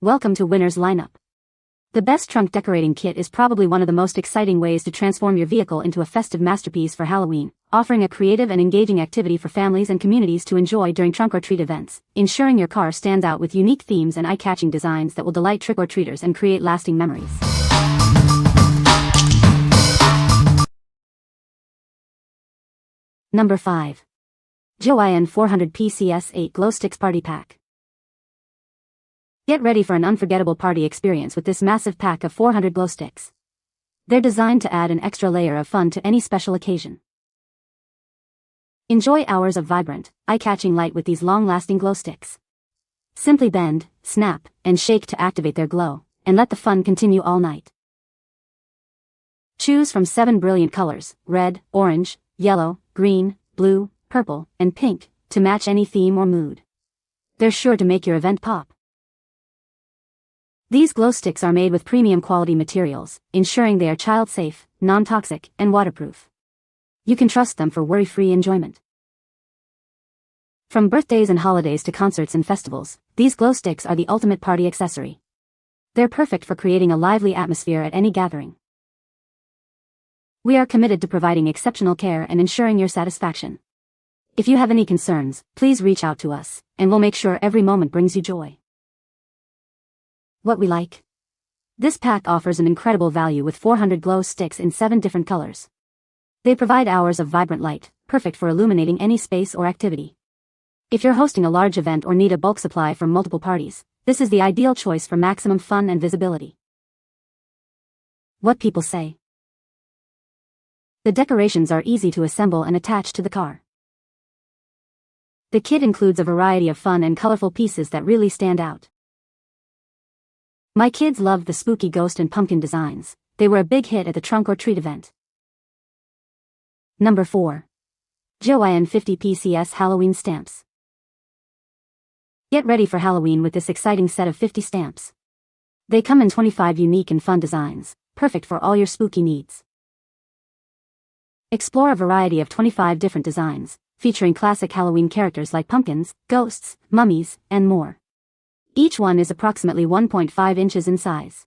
Welcome to Winner's Lineup. The best trunk decorating kit is probably one of the most exciting ways to transform your vehicle into a festive masterpiece for Halloween, offering a creative and engaging activity for families and communities to enjoy during trunk-or-treat events, ensuring your car stands out with unique themes and eye-catching designs that will delight trick-or-treaters and create lasting memories. Number 5. JOYIN 400 PCS 8 Glowsticks Party Pack. Get ready for an unforgettable party experience with this massive pack of 400 glow sticks. They're designed to add an extra layer of fun to any special occasion. Enjoy hours of vibrant, eye-catching light with these long-lasting glow sticks. Simply bend, snap, and shake to activate their glow, and let the fun continue all night. Choose from 7 brilliant colors: red, orange, yellow, green, blue, purple, and pink, to match any theme or mood. They're sure to make your event pop. These glow sticks are made with premium quality materials, ensuring they are child-safe, non-toxic, and waterproof. You can trust them for worry-free enjoyment. From birthdays and holidays to concerts and festivals, these glow sticks are the ultimate party accessory. They're perfect for creating a lively atmosphere at any gathering. We are committed to providing exceptional care and ensuring your satisfaction. If you have any concerns, please reach out to us, and we'll make sure every moment brings you joy. What we like. This pack offers an incredible value with 400 glow sticks in 7 different colors. They provide hours of vibrant light, perfect for illuminating any space or activity. If you're hosting a large event or need a bulk supply for multiple parties, this is the ideal choice for maximum fun and visibility. What people say. The decorations are easy to assemble and attach to the car. The kit includes a variety of fun and colorful pieces that really stand out. My kids loved the spooky ghost and pumpkin designs. They were a big hit at the trunk-or-treat event. Number 4. JOYIN 50 PCS Halloween Stamps. Get ready for Halloween with this exciting set of 50 stamps. They come in 25 unique and fun designs, perfect for all your spooky needs. Explore a variety of 25 different designs, featuring classic Halloween characters like pumpkins, ghosts, mummies, and more. Each one is approximately 1.5 inches in size.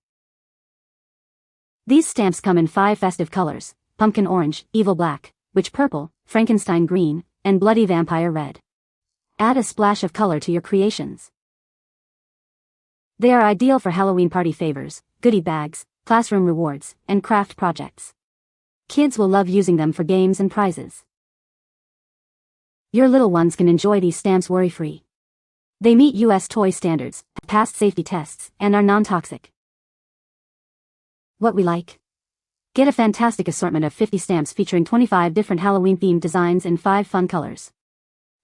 These stamps come in 5 festive colors: pumpkin orange, evil black, witch purple, Frankenstein green, and bloody vampire red. Add a splash of color to your creations. They are ideal for Halloween party favors, goodie bags, classroom rewards, and craft projects. Kids will love using them for games and prizes. Your little ones can enjoy these stamps worry-free. They meet U.S. toy standards, have passed safety tests, and are non-toxic. What we like. Get a fantastic assortment of 50 stamps featuring 25 different Halloween-themed designs in 5 fun colors.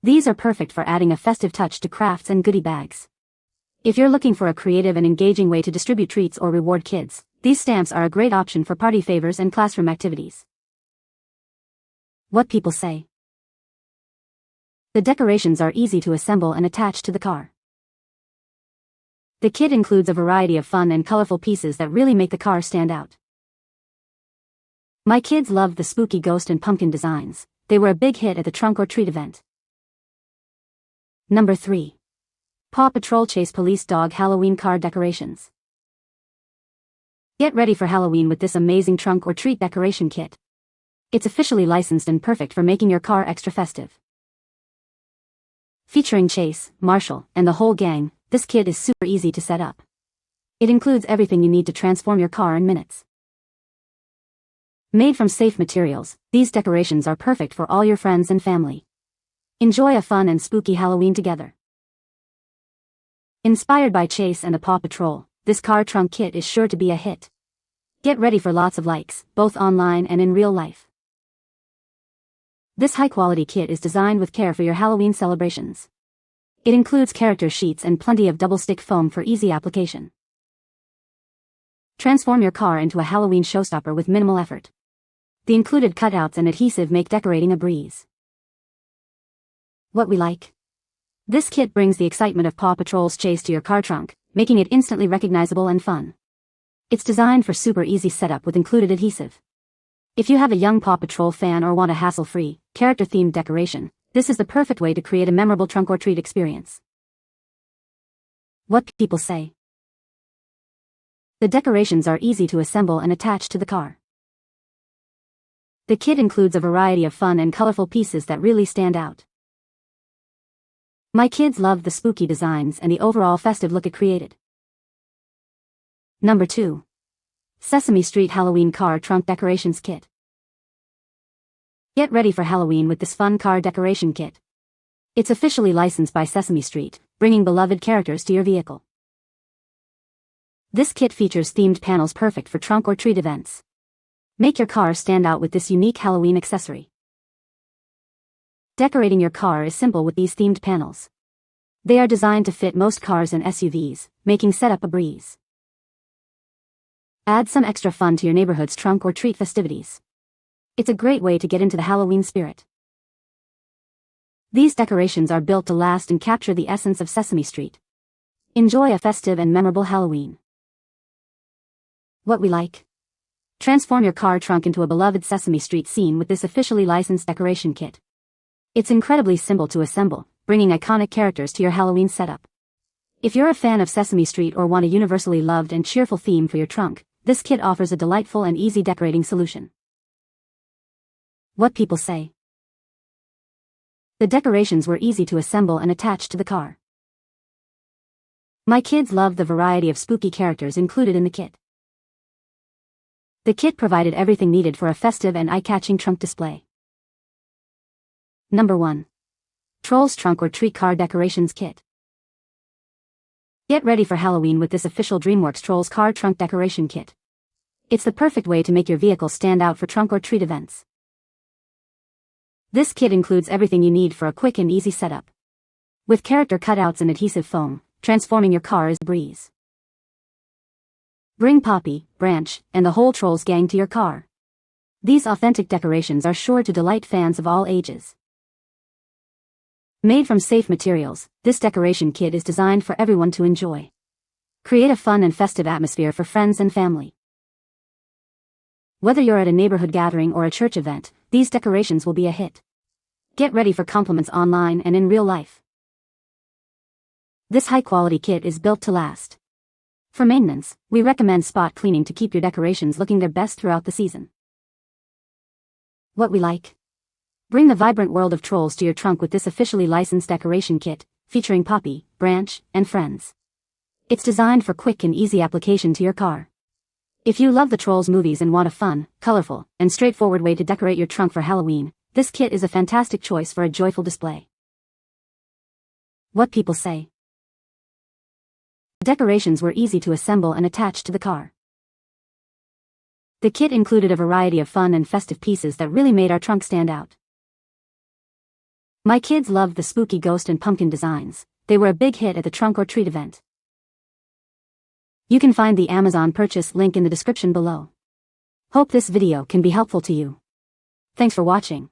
These are perfect for adding a festive touch to crafts and goodie bags. If you're looking for a creative and engaging way to distribute treats or reward kids, these stamps are a great option for party favors and classroom activities. What people say. The decorations are easy to assemble and attach to the car. The kit includes a variety of fun and colorful pieces that really make the car stand out. My kids loved the spooky ghost and pumpkin designs. They were a big hit at the trunk-or-treat event. Number 3. Paw Patrol Chase Police Dog Halloween Car Decorations. Get ready for Halloween with this amazing trunk-or-treat decoration kit. It's officially licensed and perfect for making your car extra festive. Featuring Chase, Marshall, and the whole gang, this kit is super easy to set up. It includes everything you need to transform your car in minutes. Made from safe materials, these decorations are perfect for all your friends and family. Enjoy a fun and spooky Halloween together. Inspired by Chase and the Paw Patrol, this car trunk kit is sure to be a hit. Get ready for lots of likes, both online and in real life. This high-quality kit is designed with care for your Halloween celebrations. It includes character sheets and plenty of double-stick foam for easy application. Transform your car into a Halloween showstopper with minimal effort. The included cutouts and adhesive make decorating a breeze. What we like. This kit brings the excitement of Paw Patrol's Chase to your car trunk, making it instantly recognizable and fun. It's designed for super easy setup with included adhesive. If you have a young Paw Patrol fan or want a hassle-free, character-themed decoration, this is the perfect way to create a memorable trunk-or-treat experience. What people say. The decorations are easy to assemble and attach to the car. The kit includes a variety of fun and colorful pieces that really stand out. My kids love the spooky designs and the overall festive look it created. Number 2. Sesame Street Halloween Car Trunk Decorations Kit. Get ready for Halloween with this fun car decoration kit. It's officially licensed by Sesame Street, bringing beloved characters to your vehicle. This kit features themed panels perfect for trunk or treat events. Make your car stand out with this unique Halloween accessory. Decorating your car is simple with these themed panels. They are designed to fit most cars and SUVs, making setup a breeze. Add some extra fun to your neighborhood's trunk or treat festivities. It's a great way to get into the Halloween spirit. These decorations are built to last and capture the essence of Sesame Street. Enjoy a festive and memorable Halloween. What we like? Transform your car trunk into a beloved Sesame Street scene with this officially licensed decoration kit. It's incredibly simple to assemble, bringing iconic characters to your Halloween setup. If you're a fan of Sesame Street or want a universally loved and cheerful theme for your trunk, this kit offers a delightful and easy decorating solution. What people say. The decorations were easy to assemble and attach to the car. My kids loved the variety of spooky characters included in the kit. The kit provided everything needed for a festive and eye-catching trunk display. Number 1. Trolls Trunk or Treat Car Decorations Kit. Get ready for Halloween with this official DreamWorks Trolls Car Trunk Decoration Kit. It's the perfect way to make your vehicle stand out for trunk or treat events. This kit includes everything you need for a quick and easy setup. With character cutouts and adhesive foam, transforming your car is a breeze. Bring Poppy, Branch, and the whole Trolls gang to your car. These authentic decorations are sure to delight fans of all ages. Made from safe materials, this decoration kit is designed for everyone to enjoy. Create a fun and festive atmosphere for friends and family. Whether you're at a neighborhood gathering or a church event, these decorations will be a hit. Get ready for compliments online and in real life. This high-quality kit is built to last. For maintenance, we recommend spot cleaning to keep your decorations looking their best throughout the season. What we like? Bring the vibrant world of Trolls to your trunk with this officially licensed decoration kit, featuring Poppy, Branch, and friends. It's designed for quick and easy application to your car. If you love the Trolls movies and want a fun, colorful, and straightforward way to decorate your trunk for Halloween, this kit is a fantastic choice for a joyful display. What people say. The decorations were easy to assemble and attach to the car. The kit included a variety of fun and festive pieces that really made our trunk stand out. My kids loved the spooky ghost and pumpkin designs. They were a big hit at the trunk or treat event. You can find the Amazon purchase link in the description below. Hope this video can be helpful to you. Thanks for watching.